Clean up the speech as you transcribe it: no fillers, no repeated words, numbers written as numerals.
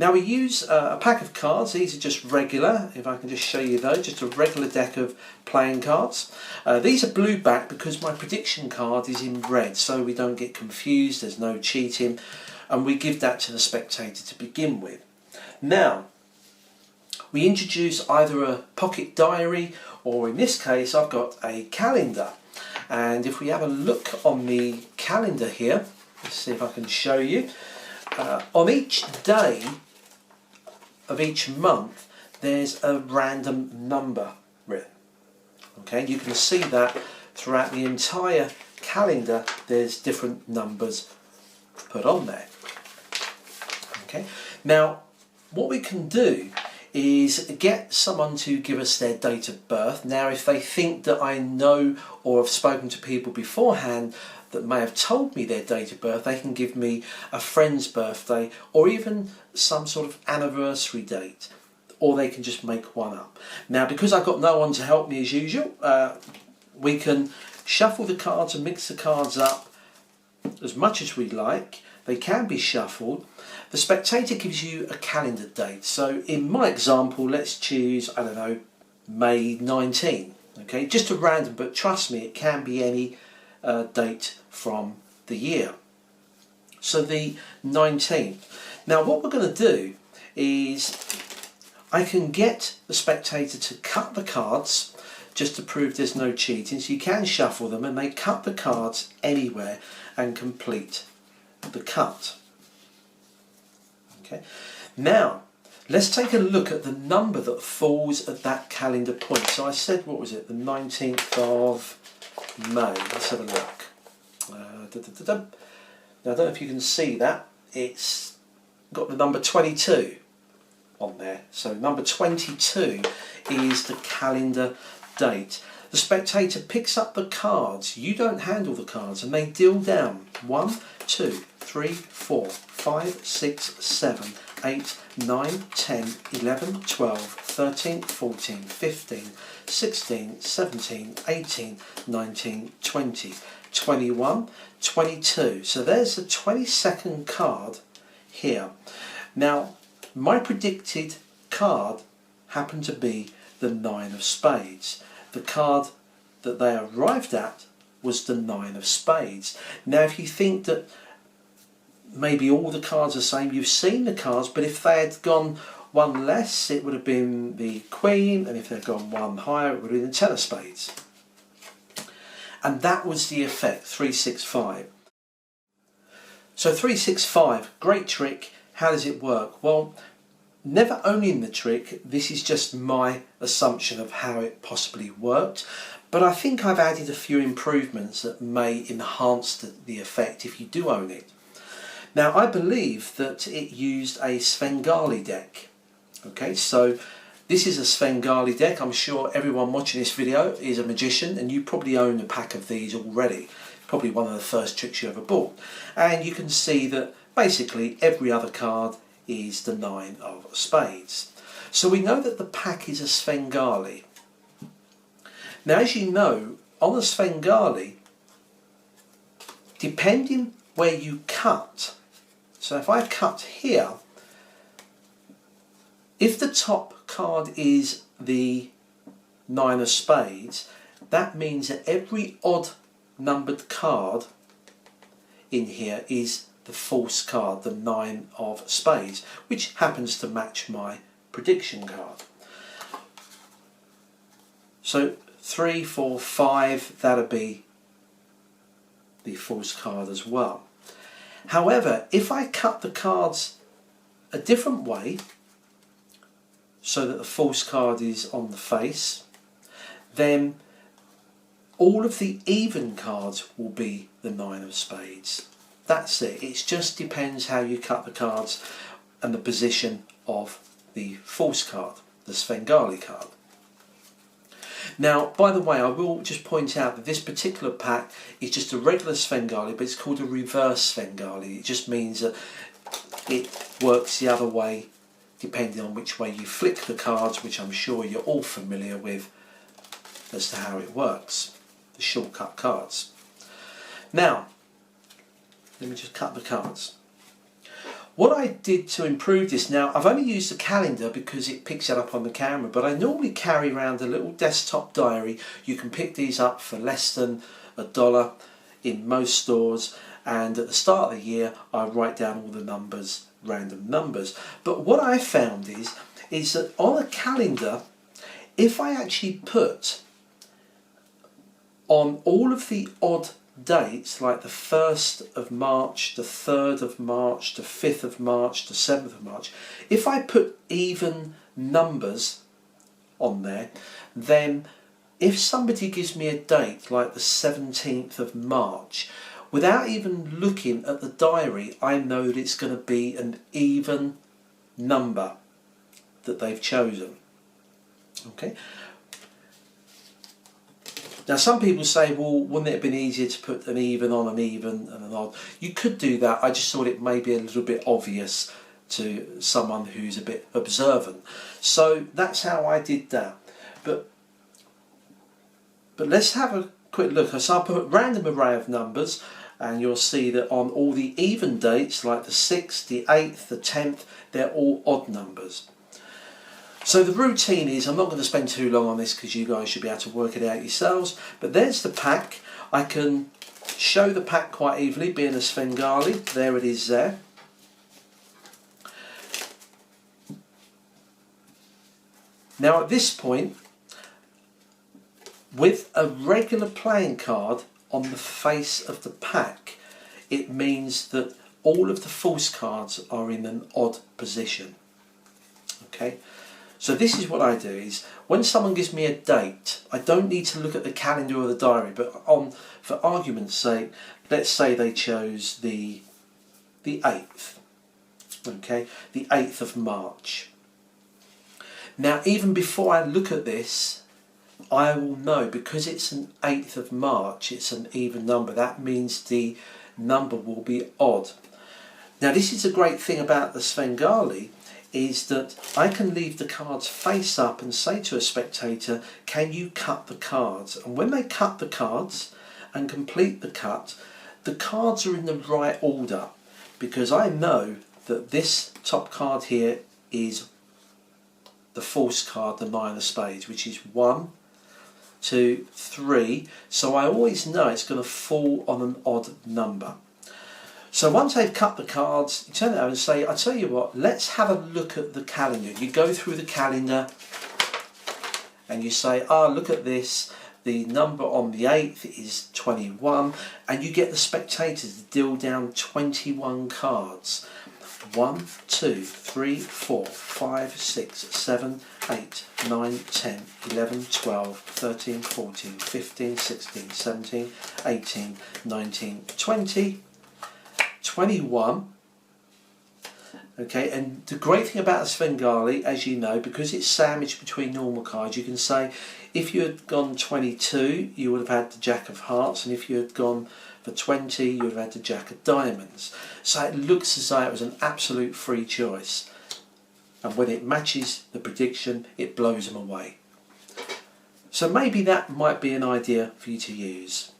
Now we use a pack of cards. These are just regular, if I can just show you those, just a regular deck of playing cards. These are blue back because my prediction card is in red, so we don't get confused, there's no cheating, and we give that to the spectator to begin with. Now, we introduce either a pocket diary, or in this case I've got a calendar. And if we have a look on the calendar here, let's see if I can show you. On each day of each month there's a random number written. Okay, you can see that throughout the entire calendar there's different numbers put on there. Okay, now what we can do is get someone to give us their date of birth. Now if they think that I know or have spoken to people beforehand that may have told me their date of birth, they can give me a friend's birthday or even some sort of anniversary date, or they can just make one up. Now because I've got no one to help me as usual, we can shuffle the cards and mix the cards up as much as we like. They can be shuffled. The spectator gives you a calendar date. So in my example, let's choose, I don't know, May 19. Okay, just a random, but trust me, it can be any date from the year. So the 19th. Now what we're going to do is I can get the spectator to cut the cards just to prove there's no cheating. So you can shuffle them and they cut the cards anywhere and complete the cut. Okay. Now let's take a look at the number that falls at that calendar point. So I said, what was it, the 19th of May. Let's have a look. Now I don't know if you can see that. It's got the number 22 on there. So number 22 is the calendar date. The spectator picks up the cards. You don't handle the cards, and they deal down 1, 2, 3, 4, 5, 6, 7, 8, 9, 10, 11, 12, 13, 14, 15, 16, 17, 18, 19, 20, 21, 22. So there's the 22nd card here. Now my predicted card happened to be the 9 of spades. The card that they arrived at was the 9 of spades. Now if you think that maybe all the cards are the same, you've seen the cards, but if they had gone one less it would have been the Queen, and if they'd gone one higher it would have been the 10 of spades. And that was the effect, 365. So 365, great trick. How does it work? Well, never owning the trick, this is just my assumption of how it possibly worked, but I think I've added a few improvements that may enhance the effect if you do own it. Now I believe that it used a Svengali deck. Okay, so this is a Svengali deck. I'm sure everyone watching this video is a magician, and you probably own a pack of these already. Probably one of the first tricks you ever bought. And you can see that basically every other card is the 9 of spades. So we know that the pack is a Svengali. Now as you know, on a Svengali, depending where you cut, so if I cut here, if the top card is the 9 of spades, that means that every odd numbered card in here is the false card, the 9 of spades, which happens to match my prediction card. So 3, 4, 5, that'll be the false card as well. However, if I cut the cards a different way, so that the false card is on the face, then all of the even cards will be the 9 of spades. That's it. It just depends how you cut the cards and the position of the false card, the Svengali card. Now, by the way, I will just point out that this particular pack is just a regular Svengali, but it's called a reverse Svengali. It just means that it works the other way depending on which way you flick the cards, which I'm sure you're all familiar with as to how it works, the shortcut cards. Now, let me just cut the cards. What I did to improve this, now I've only used the calendar because it picks it up on the camera, but I normally carry around a little desktop diary. You can pick these up for less than $1 in most stores, and at the start of the year I write down all the numbers, random numbers. But what I found is that on a calendar, if I actually put on all of the odd dates, like the 1st of March, the 3rd of March, the 5th of March, the 7th of March, if I put even numbers on there, then if somebody gives me a date like the 17th of March, without even looking at the diary, I know that it's going to be an even number that they've chosen. Okay. Now some people say, well, wouldn't it have been easier to put an even on an even and an odd? You could do that. I just thought it may be a little bit obvious to someone who's a bit observant. So that's how I did that. But let's have a quick look. So I'll put a random array of numbers, and you'll see that on all the even dates, like the 6th, the 8th, the 10th, they're all odd numbers. So the routine is, I'm not going to spend too long on this because you guys should be able to work it out yourselves, but there's the pack. I can show the pack quite easily, being a Svengali. There it is there. Now at this point, with a regular playing card on the face of the pack, it means that all of the false cards are in an odd position. Okay, so this is what I do is, when someone gives me a date, I don't need to look at the calendar or the diary, but for argument's sake, let's say they chose the 8th, okay, the 8th of March. Now even before I look at this, I will know, because it's an 8th of March, it's an even number. That means the number will be odd. Now this is a great thing about the Svengali, is that I can leave the cards face up and say to a spectator, can you cut the cards? And when they cut the cards and complete the cut, the cards are in the right order, because I know that this top card here is the false card, the 9 of spades, which is 1, 2, 3, so I always know it's going to fall on an odd number. So once they've cut the cards, you turn it over and say, I tell you what, let's have a look at the calendar. You go through the calendar and you say, look at this, the number on the 8th is 21, and you get the spectators to deal down 21 cards. 1, 2, 3, 4, 5, 6, 7, 8, 9, 10, 11, 12, 13, 14, 15, 16, 17, 18, 19, 20, 21. Okay, and the great thing about the Svengali, as you know, because it's sandwiched between normal cards, you can say if you had gone 22, you would have had the Jack of Hearts, and if you had gone for 20, you would have had the Jack of Diamonds. So it looks as though it was an absolute free choice. And when it matches the prediction, it blows them away. So maybe that might be an idea for you to use.